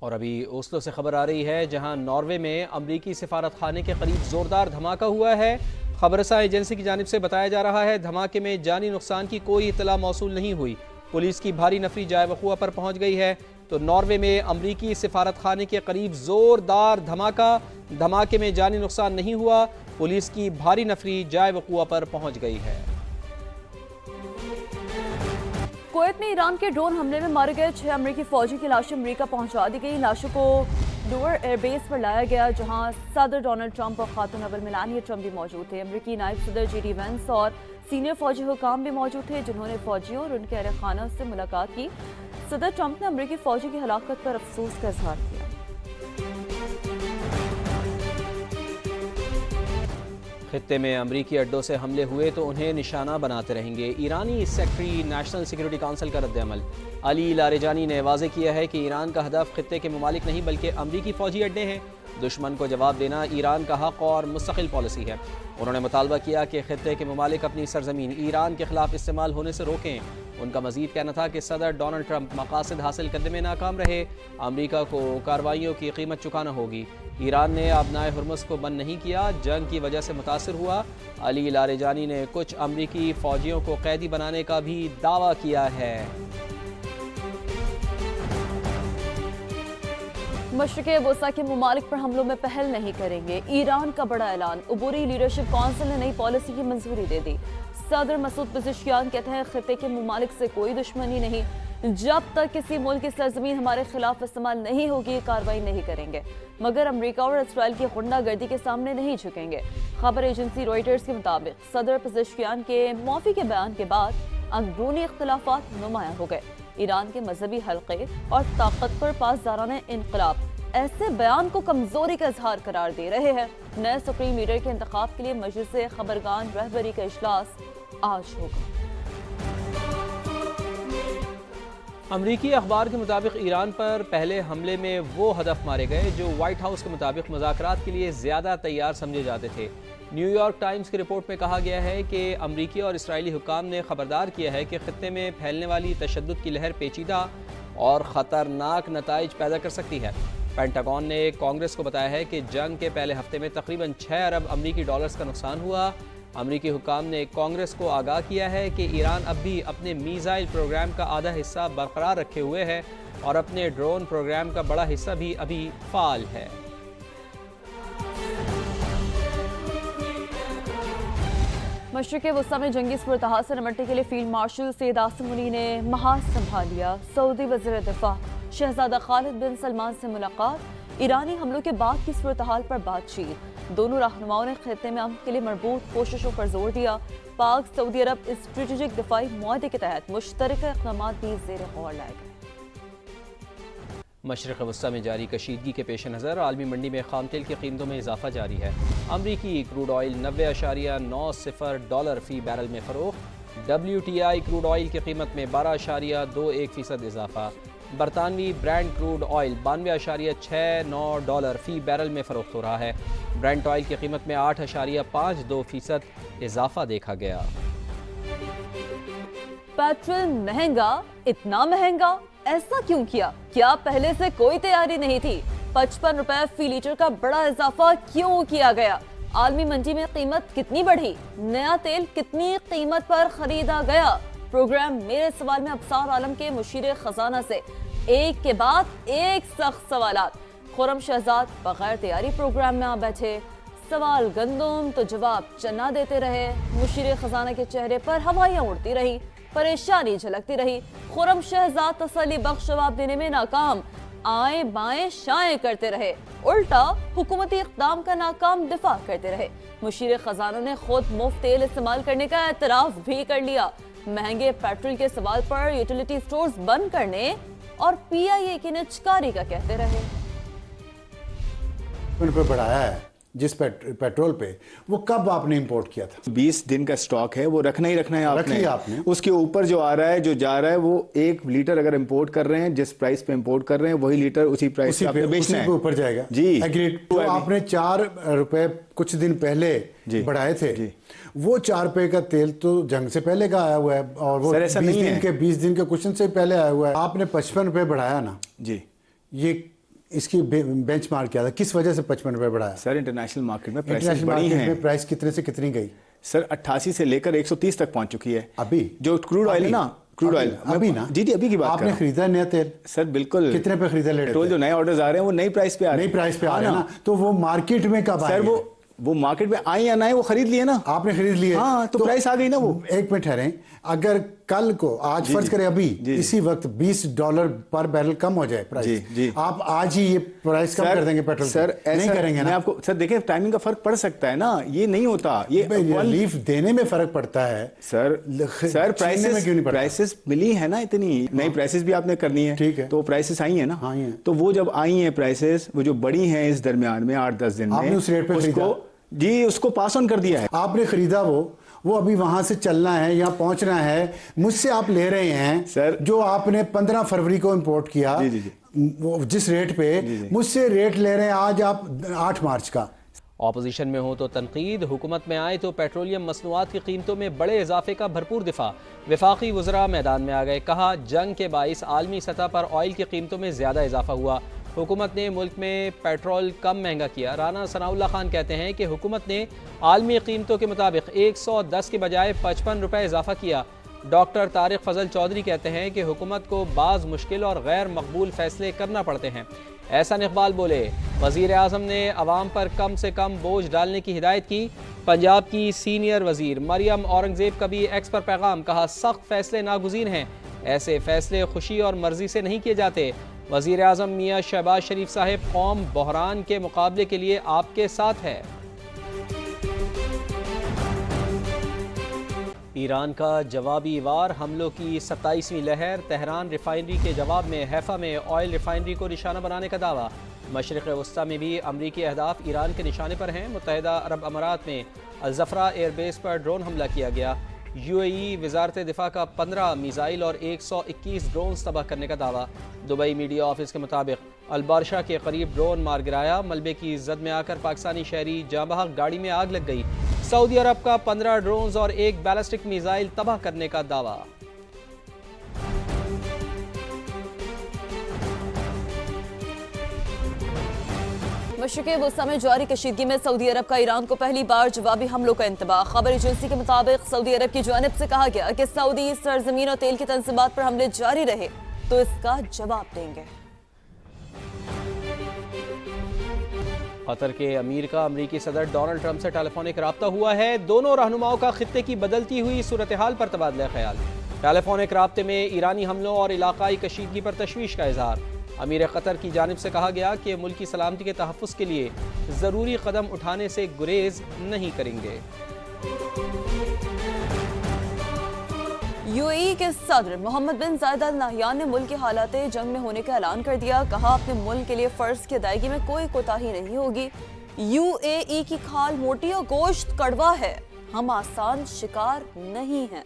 और अभी ओस्लो से खबर आ रही है, जहां नॉर्वे में अमरीकी सिफारत खाने के करीब जोरदार धमाका हुआ है। खबरसा एजेंसी की जानिब से बताया जा रहा है, धमाके में जानी नुकसान की कोई इतला मौसूल नहीं हुई। पुलिस की भारी नफरी जाए वक़ुआ पर पहुंच गई है। तो नॉर्वे में अमरीकी सिफारत खाने के करीब जोरदार धमाके में जानी नुकसान नहीं हुआ। पुलिस की भारी नफरी जाए वक़ुआ पर पहुंच गई है। कुवैत में ईरान के ड्रोन हमले में मारे गए 6 अमेरिकी फौजी की लाशें अमेरिका पहुंचा दी गई। लाशों को डूअर एयरबेस पर लाया गया, जहां सदर डोनाल्ड ट्रंप और खातून अव्वल मेलानिया ट्रंप भी मौजूद थे। अमेरिकी नायब सदर JD वेंस और सीनियर फौजी हुकाम भी मौजूद थे, जिन्होंने फौजियों और उनके अहल खाना से मुलाकात की। सदर ट्रंप ने अमेरिकी फौजी की हलाकत पर अफसोस का इजहार किया। खित्ते में अमरीकी अड्डों से हमले हुए तो उन्हें निशाना बनाते रहेंगे। ईरानी सेक्रेटरी नेशनल सिक्योरिटी काउंसिल का रद्द-ए-अमल। अली लारेजानी ने वाज़ेह किया है कि ईरान का हदफ खित्ते के ममालिक नहीं बल्कि अमरीकी फौजी अड्डे हैं। दुश्मन को जवाब देना ईरान का हक और मुस्तकिल पॉलिसी है। उन्होंने मुतालबा किया कि खित्ते के ममालिक अपनी सरजमीन ईरान के खिलाफ इस्तेमाल होने से रोकें। उनका मजीद कहना था कि सदर डोनाल्ड ट्रंप मकासद हासिल करने में नाकाम रहे। अमरीका को कार्रवाइयों की कीमत चुकाना होगी। ईरान ने आबनाए हुर्मुज़ को बंद नहीं किया, जंग की वजह से मुतासिर हुआ। अली लारेजानी ने कुछ अमरीकी फौजियों को कैदी बनाने का भी दावा किया है। मशरिक़ वसा के ममालिक पर हमलों में पहल नहीं करेंगे। ईरान का बड़ा ऐलान। अबूरी लीडरशिप काउंसिल ने नई पॉलिसी की मंजूरी दे दी। सदर मसूद पेज़ेश्कियान कहते हैं, खित्ते के ममालिक से कोई दुश्मनी नहीं। जब तक किसी मुल्क की सरजमीन हमारे खिलाफ इस्तेमाल नहीं होगी, कार्रवाई नहीं करेंगे, मगर अमरीका और इसराइल की गुंडागर्दी के सामने नहीं झुकेंगे। खबर एजेंसी रॉयटर्स के मुताबिक सदर पेज़ेश्कियान के मौफी के बयान के बाद अंदरूनी इख्तिलाफात नुमायां हो गए। ईरान के मजहबी हल्के और ताकतवर पासदाराने इनकलाब ऐसे बयान को कमजोरी का इजहार करार दे रहे हैं। नए सुप्रीम लीडर के इंतखाब के लिए मजलिस खबरगान रहबरी का इजलास आज होगा। अमरीकी अखबार के मुताबिक ईरान पर पहले हमले में वो हदफ मारे गए जो व्हाइट हाउस के मुताबिक मुज़ाकरात के लिए ज़्यादा तैयार समझे जाते थे। न्यूयॉर्क टाइम्स की रिपोर्ट में कहा गया है कि अमरीकी और इसराइली हुक्काम ने खबरदार किया है कि खित्ते में फैलने वाली तशद्दुद की लहर पेचीदा और ख़तरनाक नताइज पैदा कर सकती है। पेंटागन ने कांग्रेस को बताया है कि जंग के पहले हफ्ते में तकरीबन 6 अरब अमरीकी डॉलर्स का नुकसान हुआ। अमरीकी हुक्काम ने कांग्रेस को आगाह किया है कि ईरान अब भी अपने मीज़ाइल प्रोग्राम का आधा हिस्सा बरकरार रखे हुए है और अपने ड्रोन प्रोग्राम का बड़ा हिस्सा भी अभी फाल है। मशरिक़ वसा में जंगी सूरत-ए-हाल से निपटने के लिए फील्ड मार्शल सैयद आसिम मुनी ने महाज संभाल लिया। सऊदी वज़ीर दिफा शहजादा खालिद बिन सलमान से मुलाकात। ईरानी हमलों के बाद की सूरत-ए-हाल पर बातचीत। दोनों रहनुमाओं ने खित्ते में अमन के लिए मरबूत कोशिशों पर जोर दिया। पाक सऊदी अरब स्ट्रेटेजिक दिफाई मुआहदे के तहत मुश्तरका इक़दाम भी ज़ेर गौर लाए गए। मशरिक़ वस्ता में जारी कशीदगी के पेश नज़र आलमी मंडी में खाम तेल की कीमतों में इजाफा जारी है। अमरीकी क्रूड ऑयल 90.90 फ़ी बैरल में फ़रोख्त। WTI क्रूड ऑयल की कीमत में 12.21% इजाफा। बरतानवी ब्रांड क्रूड ऑयल 92.69 फ़ी बैरल में फ़रोख्त हो रहा है। ब्रांड ऑयल की कीमत में 8.52% इजाफा देखा गया। पेट्रोल महंगा, इतना महंगा ऐसा क्यों किया? क्या पहले से कोई तैयारी नहीं थी? 55 रुपए फी लीटर का बड़ा इजाफा क्यों किया गया? आलमी मंडी में कीमत कितनी बढ़ी? नया तेल कितनी कीमत पर खरीदा गया? प्रोग्राम मेरे सवाल में अब्सार आलम के मुशीर खजाना से एक के बाद एक सख्त सवालात। खुर्रम शहजाद बगैर तैयारी प्रोग्राम में आ बैठे। सवाल गंदुम तो जवाब चना देते रहे। मुशीर खजाना के चेहरे पर हवाइयां उड़ती रही, परेशानी झलकती रही। खुर्रम शहजाद तसल्ली बख्श जवाब देने में नाकाम, आए बाएं शाएं करते रहे, उल्टा हुकूमती इक़दाम का नाकाम दिफा करते रहे। मुशीर खजाना ने खुद मुफ्त तेल इस्तेमाल करने का एतराफ भी कर लिया। महंगे पेट्रोल के सवाल पर यूटिलिटी स्टोर्स बंद करने और PIA की निचकारी का कहते रहे। उन पे बढ़ाया है जिस पेट्रोल पे, वो कब आपने इंपोर्ट किया था? 20 दिन का स्टॉक है, वो रखना ही रखना है आपने। आपने उसके उसके ऊपर जो आ रहा है, जो जा रहा है, वो 1 लीटर अगर इंपोर्ट कर रहे हैं, जिस प्राइस पे इंपोर्ट कर रहे हैं, वही लीटर उसी प्राइस पे आपने बेचना है। ऊपर जाएगा जी। एग्रीड। तो आपने 4 रुपए कुछ दिन पहले बढ़ाए थे। वो 4 रुपए का तेल तो जंग से पहले का आया हुआ है और वो 20 दिन के कुछ दिन से पहले आया हुआ है। आपने 55 रुपए बढ़ाया ना जी। ये इसकी बेंचमार्क क्या था, किस वजह से 55 रुपए बढ़ाया? सर इंटरनेशनल मार्केट में प्राइसेस इंटरनेशनल बढ़ी मार्केट हैं। में प्राइस कितने से कितनी गई? सर 88 से लेकर 130 तक पहुंच चुकी है अभी जो क्रूड ऑयल है ना, क्रूड ऑयल अभी ना, जी अभी की बात कर आपने रहा हूं। खरीदा नया तेल? सर बिल्कुल। कितने पे खरीदा? पेट्रोल जो नए ऑर्डर्स आ रहे हैं वो नई प्राइस पे आ रहे हैं। नई प्राइस पे आ रहे हैं ना, तो वो मार्केट में कब सर आएंगे? वो मार्केट में आए या ना आए वो खरीद लिए ना आपने खरीद लिए। हाँ, तो प्राइस आ गई ना वो। एक मिनट ठहरें, अगर कल को आज फर्ज करें अभी इसी वक्त $20 पर बैरल कम हो जाए प्राइस, जी। आप आज ही ये प्राइस कम कर देंगे पेट्रोल? सर नहीं करेंगे मैं ना? आपको सर देखिए टाइमिंग का फर्क पड़ सकता है ना, ये नहीं होता। ये रिलीफ देने में फर्क पड़ता है सर में क्यों नहीं पड़ता? प्राइसेस मिली है ना, इतनी नई प्राइसेस भी आपने करनी है, ठीक है, तो प्राइसेस आई है ना। हाँ, है। तो वो जब आई हैं प्राइसेस, वो जो बढ़ी हैं इस दरमियान में 8-10 दिन में, आपने उस रेट पे खरीदा? जी उसको पास ऑन कर दिया है। आपने खरीदा, वो अभी वहां से चलना है या पहुंचना है, मुझसे आप ले रहे हैं सर जो आपने 15 फरवरी को इंपोर्ट किया जी। वो जिस रेट पे मुझसे रेट ले रहे हैं आज आप 8 मार्च का। ऑपोजिशन में हो तो तनकीद, हुकूमत में आए तो पेट्रोलियम मसनूआत की कीमतों में बड़े इजाफे का भरपूर दिफा। वफाकी वज़रा मैदान में आ गए, कहा जंग के बाइस आलमी सतह पर ऑयल की कीमतों में ज़्यादा इजाफा हुआ। हुकूमत ने मुल्क में पेट्रोल कम महंगा किया। राना सनाउल्लाह खान कहते हैं कि हुकूमत ने आलमी कीमतों के मुताबिक 110 के बजाय 55 रुपये इजाफा किया। डॉक्टर तारिक फजल चौधरी कहते हैं कि हुकूमत को बाज़ मुश्किल और गैर मकबूल फैसले करना पड़ते हैं। एहसान इकबाल बोले, वज़ीर आज़म ने अवाम पर कम से कम बोझ डालने की हिदायत की। पंजाब की सीनियर वज़ीर मरियम औरंगज़ेब का भी एक्स पर पैगाम, कहा सख्त फैसले नागुज़ीर हैं, ऐसे फैसले खुशी और मर्जी से नहीं किए जाते। वज़ीर आज़म मियाँ शहबाज शरीफ साहिब, कौम बहरान के मुकाबले के लिए आपके साथ है। ईरान का जवाबी वार हमलों की 27वीं लहर। तेहरान रिफाइनरी के जवाब में हैफा में ऑयल रिफाइनरी को निशाना बनाने का दावा। मशरिक़ वस्ता में भी अमरीकी अहदाफ ईरान के निशाने पर हैं। मुत्तहिदा अरब अमारात में अल-ज़फ़रा एयरबेस पर ड्रोन हमला किया गया। UAE वजारत दिफा का 15 मिसाइल और 121 ड्रोन तबाह करने का दावा। दुबई मीडिया ऑफिस के मुताबिक अलबारशा के करीब ड्रोन मार गिराया। मलबे की जद में आकर पाकिस्तानी शहरी जाँ बहक, गाड़ी में आग लग गई। सऊदी अरब का 15 ड्रोन और 1 बैलिस्टिक मिसाइल तबाह करने का दावा। मशरिक़ वस्ता में जारी कशीदगी में सऊदी अरब का ईरान को पहली बार जवाबी हमलों का इंतबाह। खबर एजेंसी के मुताबिक सऊदी अरब की जानिब से कहा गया कि सऊदी सरजमीन और तेल की तंजीमात पर हमले जारी रहे तो इसका जवाब देंगे। कतर के अमीर का अमरीकी सदर डोनाल्ड ट्रंप से टेलीफोनिक राब्ता हुआ है। दोनों रहनुमाओं का खित्ते की बदलती हुई सूरत हाल पर तबादला ख्याल। टेलीफोनिक राब्ते में ईरानी हमलों और इलाकाई कशीदगी पर तशवीश का इजहार। अमीर कतर की जानिब से कहा गया कि मुल्क की सलामती के तहफ़्फ़ुज़ के लिए ज़रूरी कदम उठाने से गुरेज नहीं करेंगे। UAE के सदर मोहम्मद बिन जायद अल नहयान ने मुल्क की हालात जंग में होने का ऐलान कर दिया। कहा अपने मुल्क के लिए फ़र्ज की अदायगी में कोई कोताही नहीं होगी। UAE की खाल मोटी और गोश्त कड़वा है, हम आसान शिकार नहीं हैं।